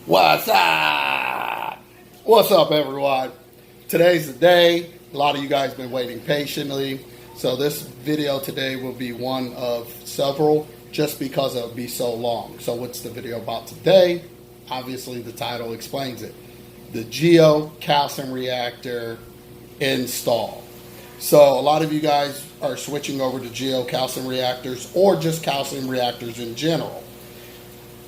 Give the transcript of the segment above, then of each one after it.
What's up? What's up, everyone? Today's the day. A lot of you guys been waiting patiently. So this video today will be one of several just because it'll be so long. So what's the video about today? Obviously the title explains it. The Geo calcium reactor install. So a lot of you guys are switching over to Geo calcium reactors or just calcium reactors in general.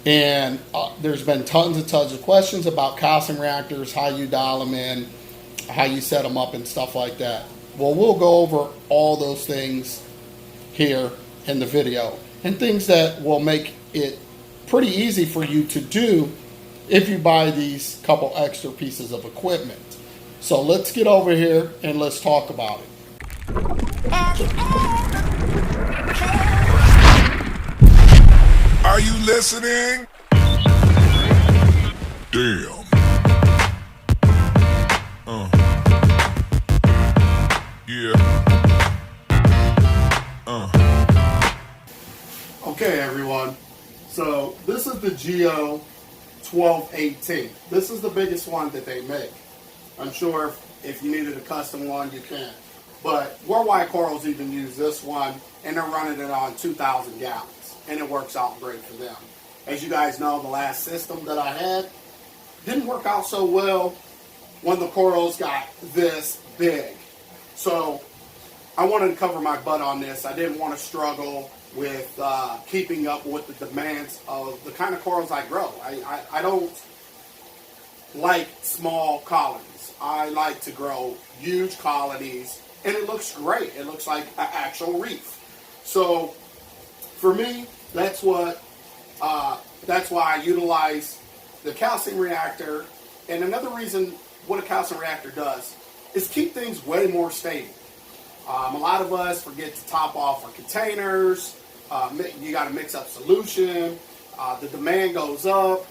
And there's been tons of questions about calcium reactors, how you dial them in, how you set them up and stuff like that. Well, we'll go over all those things here in the video and things that will make it pretty easy for you to do if you buy these couple extra pieces of equipment. So let's get over here and let's talk about it. Are you listening? Damn. Yeah. Okay, everyone. So this is the Geo 1218. This is the biggest one that they make. I'm sure if you needed a custom one, you can. But Worldwide Corals even use this one, and they're running it on 2,000 gallons, and it works out great for them. As you guys know, the last system that I had didn't work out so well when the corals got this big. So I wanted to cover my butt on this. I didn't want to struggle with keeping up with the demands of the kind of corals I grow. I don't like small colonies. I like to grow huge colonies, and it looks great. It looks like an actual reef. So for me, that's why I utilize the calcium reactor. And another reason what a calcium reactor does is keep things way more stable. A lot of us forget to top off our containers. You got to mix up solution. The demand goes up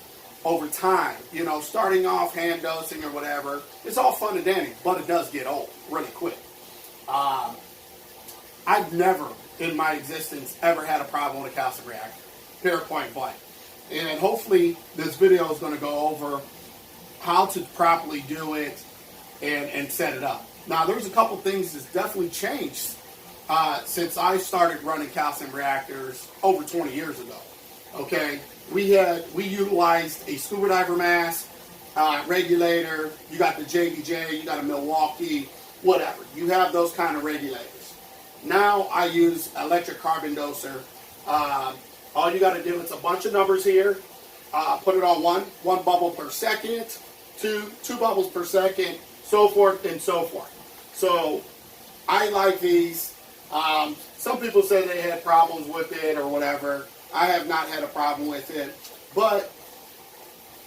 over time. You know, starting off hand dosing or whatever, it's all fun and dandy, but it does get old really quick. I've never in my existence ever had a problem with a calcium reactor, period, point blank. And hopefully this video is going to go over how to properly do it and set it up. Now, there's a couple things that's definitely changed since I started running calcium reactors over 20 years ago. Okay, we utilized a scuba diver mask, regulator. You got the JDJ, you got a Milwaukee, whatever. You have those kind of regulators. Now I use electric carbon doser. All you got to do is a bunch of numbers here. Put it on one bubble per second, two bubbles per second, so forth and so forth. So I like these. Some people say they had problems with it or whatever. I have not had a problem with it, but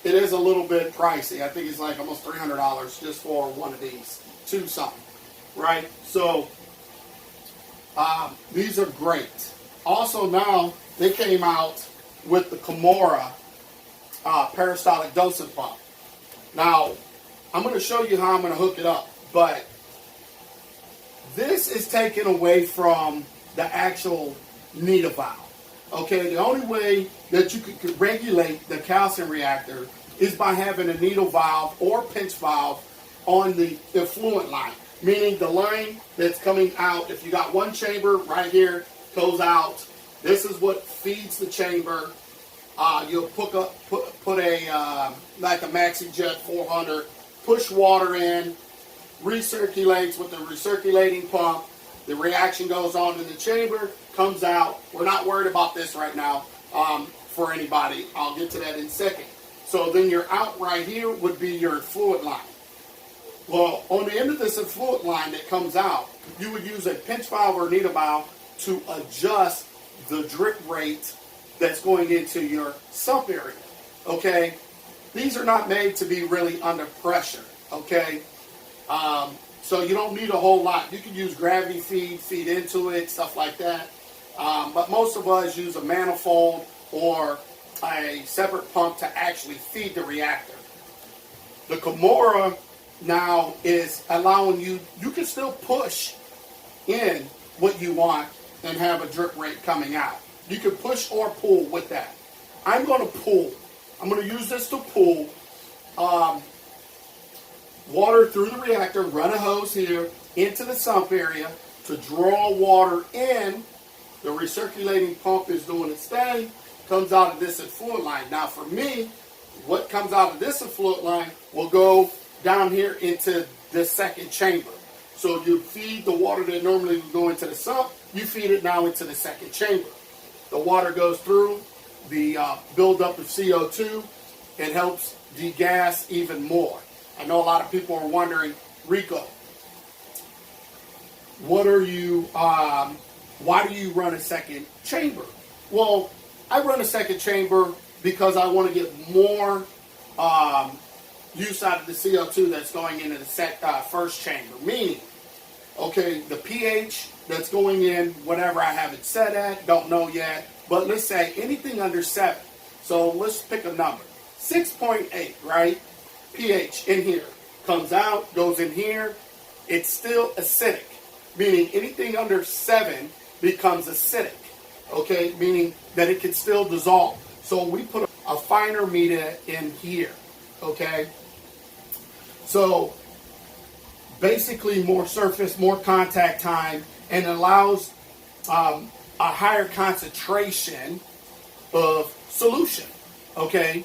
it is a little bit pricey. I think it's like almost $300 just for one of these, two something, right? So these are great. Also now they came out with the Kimura peristaltic dosing pump. Now I'm going to show you how I'm going to hook it up, but this is taken away from the actual needle valve. Okay, the only way that you could regulate the calcium reactor is by having a needle valve or pinch valve on the effluent line, meaning the line that's coming out. If you got one chamber right here, goes out. This is what feeds the chamber. You'll put a like a Maxi Jet 400, push water in, recirculates with the recirculating pump. The reaction goes on in the chamber, comes out. We're not worried about this right now for anybody. I'll get to that in a second. So then your out right here would be your effluent line. Well, on the end of this effluent line that comes out, you would use a pinch valve or needle valve to adjust the drip rate that's going into your sump area. Okay? These are not made to be really under pressure. Okay? So you don't need a whole lot. You can use gravity feed into it, stuff like that. But most of us use a manifold or a separate pump to actually feed the reactor. The Kimura now is allowing you can still push in what you want and have a drip rate coming out. You can push or pull with that. I'm going to pull. I'm going to use this to pull water through the reactor, run a hose here into the sump area to draw water in. The recirculating pump is doing its thing, comes out of this effluent line. Now for me, what comes out of this effluent line will go down here into the second chamber. So you feed the water that normally would go into the sump, you feed it now into the second chamber. The water goes through the buildup of CO2. It helps degas even more. I know a lot of people are wondering, Rico, what are you, why do you run a second chamber? Well, I run a second chamber because I want to get more use out of the CO2 that's going into the first chamber. Meaning, okay, the pH that's going in, whatever I have it set at, don't know yet, but let's say anything under 7. So let's pick a number. 6.8, right? pH in here. Comes out, goes in here. It's still acidic. Meaning anything under 7 becomes acidic. Okay? Meaning that it can still dissolve. So we put a finer media in here. Okay? So basically more surface, more contact time, and allows a higher concentration of solution. Okay?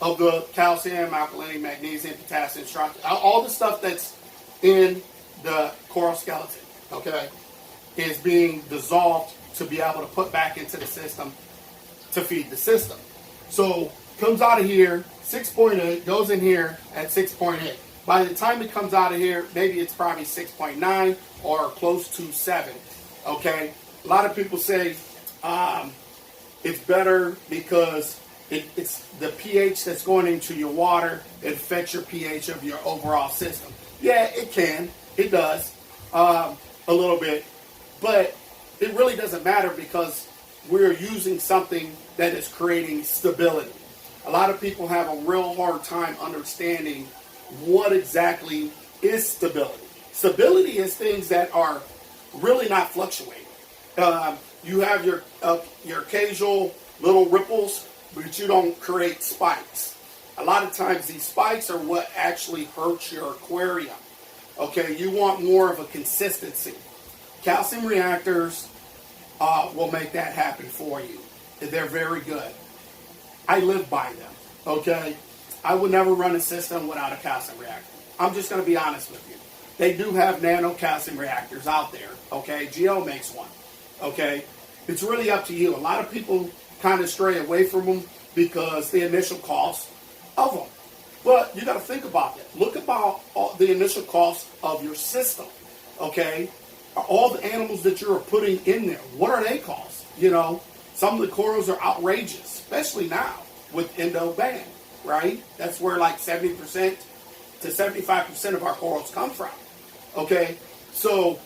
Of the calcium, alkalinity, magnesium, potassium, structure, all the stuff that's in the coral skeleton, okay, is being dissolved to be able to put back into the system to feed the system. So comes out of here, 6.8, goes in here at 6.8. By the time it comes out of here, maybe it's probably 6.9 or close to 7, okay? A lot of people say it's better because it's the pH that's going into your water. It affects your pH of your overall system. Yeah, it can. It does. A little bit. But it really doesn't matter because we're using something that is creating stability. A lot of people have a real hard time understanding what exactly is stability. Stability is things that are really not fluctuating. You have your occasional little ripples, but you don't create spikes. A lot of times these spikes are what actually hurts your aquarium. Okay, you want more of a consistency. Calcium reactors will make that happen for you. They're very good. I live by them, okay? I would never run a system without a calcium reactor. I'm just going to be honest with you. They do have nano calcium reactors out there, okay? GL makes one, okay? It's really up to you. A lot of people kind of stray away from them because the initial cost of them. But you got to think about that. Look about the initial cost of your system, okay? All the animals that you're putting in there, what are they cost? You know, some of the corals are outrageous, especially now with endo ban, right? That's where like 70% to 75% of our corals come from, okay? So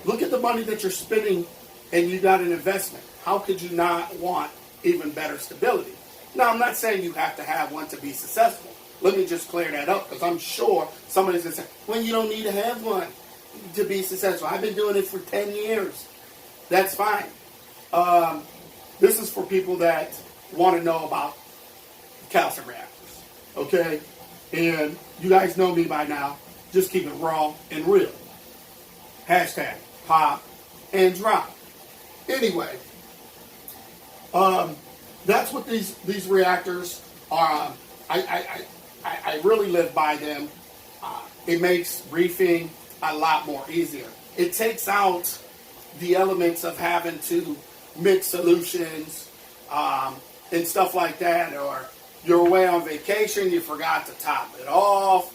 look at the money that you're spending and you got an investment. How could you not want even better stability? Now, I'm not saying you have to have one to be successful. Let me just clear that up because I'm sure somebody's going to say, well, you don't need to have one to be successful. I've been doing it for 10 years. That's fine. This is for people that want to know about calcium reactors, okay? And you guys know me by now. Just keep it raw and real. Hashtag pop and drop. Anyway, that's what these reactors are. I really live by them. It makes reefing a lot more easier. It takes out the elements of having to mix solutions and stuff like that, or you're away on vacation, you forgot to top it off.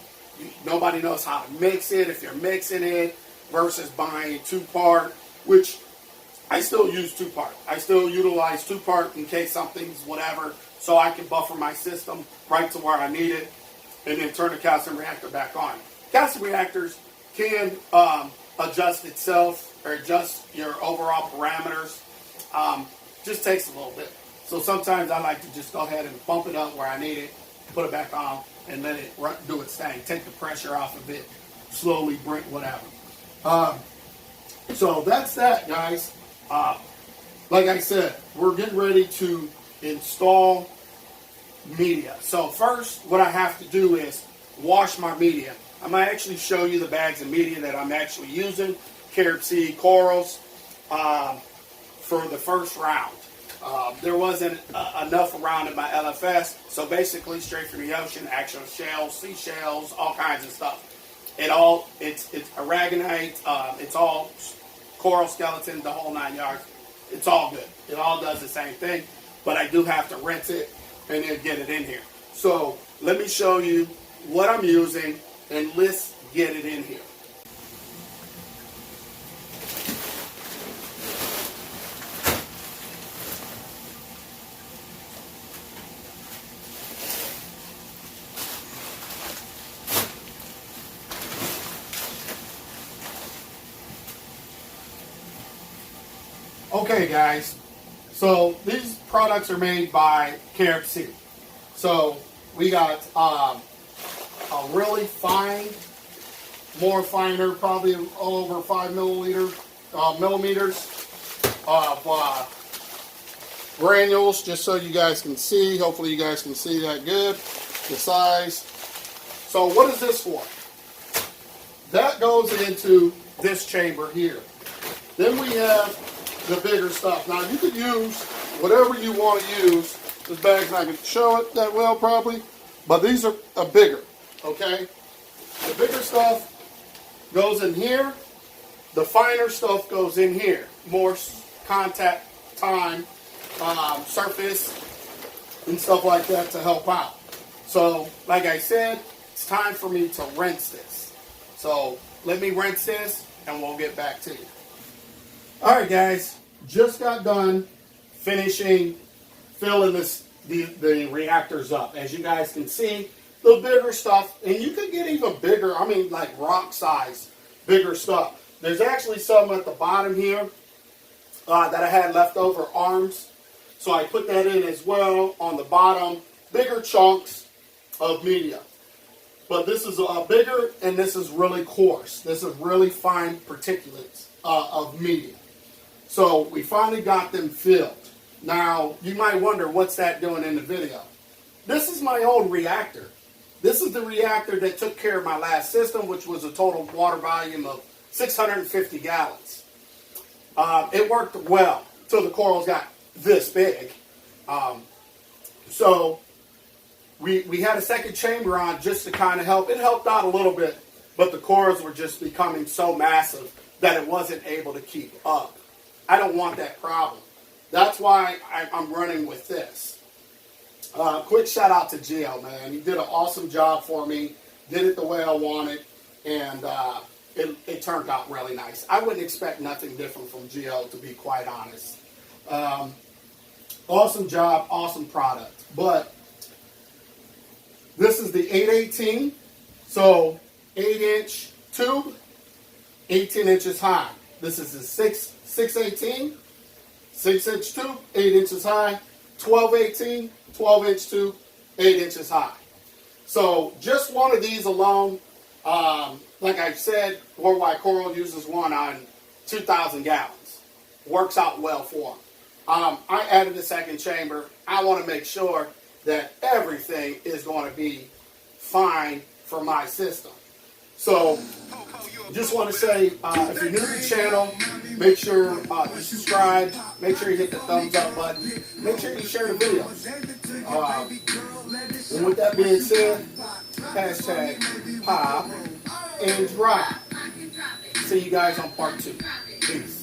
Nobody knows how to mix it if you're mixing it versus buying 2-part, which I still use 2-part. I still utilize 2-part in case something's whatever, so I can buffer my system right to where I need it and then turn the calcium reactor back on. Calcium reactors can adjust itself or adjust your overall parameters. Just takes a little bit. So sometimes I like to just go ahead and bump it up where I need it, put it back on, and let it do its thing. Take the pressure off of it, slowly bring whatever. So that's that, guys. Like I said, we're getting ready to install media. So first, what I have to do is wash my media. I'm going to actually show you the bags of media that I'm actually using. Carrot seed corals for the first round. There wasn't enough around in my LFS, so basically straight from the ocean, actual shells, seashells, all kinds of stuff. It's aragonite, it's all coral skeleton, the whole 9 yards. It's all good. It all does the same thing, but I do have to rinse it and then get it in here. So let me show you what I'm using and let's get it in here. Okay guys, so these products are made by Carrot Seed. So we got a really fine, more finer, probably over 5 millimeters of granules, just so you guys can see. Hopefully you guys can see that good, the size. So what is this for? That goes into this chamber here. Then we have the bigger stuff. Now you could use whatever you want to use. This bag's not going to show it that well probably, but these are bigger, okay? The bigger stuff goes in here. The finer stuff goes in here. More contact time, surface, and stuff like that to help out. So, like I said, it's time for me to rinse this. So, let me rinse this, and we'll get back to you. Alright guys, just got done filling the reactors up. As you guys can see, the bigger stuff, and you could get even bigger, I mean like rock size, bigger stuff. There's actually some at the bottom here that I had leftover arms. So I put that in as well on the bottom, bigger chunks of media. But this is bigger and this is really coarse. This is really fine particulates of media. So we finally got them filled. Now, you might wonder what's that doing in the video. This is my old reactor. This is the reactor that took care of my last system, which was a total water volume of 650 gallons. It worked well until the corals got this big. So we had a second chamber on just to kind of help. It helped out a little bit, but the corals were just becoming so massive that it wasn't able to keep up. I don't want that problem. That's why I'm running with this. Quick shout out to Gio, man. He did an awesome job for me. Did it the way I wanted, and it turned out really nice. I wouldn't expect nothing different from Gio, to be quite honest. Awesome job, awesome product. But this is the 818, so 8-inch tube, 18 inches high. This is the 618, 6-inch tube, 8 inches high, 1218, 12-inch tube, 8 inches high. So just one of these alone, like I said, Worldwide Coral uses one on 2,000 gallons. Works out well for them. I added a second chamber. I want to make sure that everything is going to be fine for my system. So just want to say, if you're new to the channel, make sure you subscribe, make sure you hit the thumbs up button, make sure you share the video. And with that being said, hashtag pop and drop. See you guys on part 2. Peace.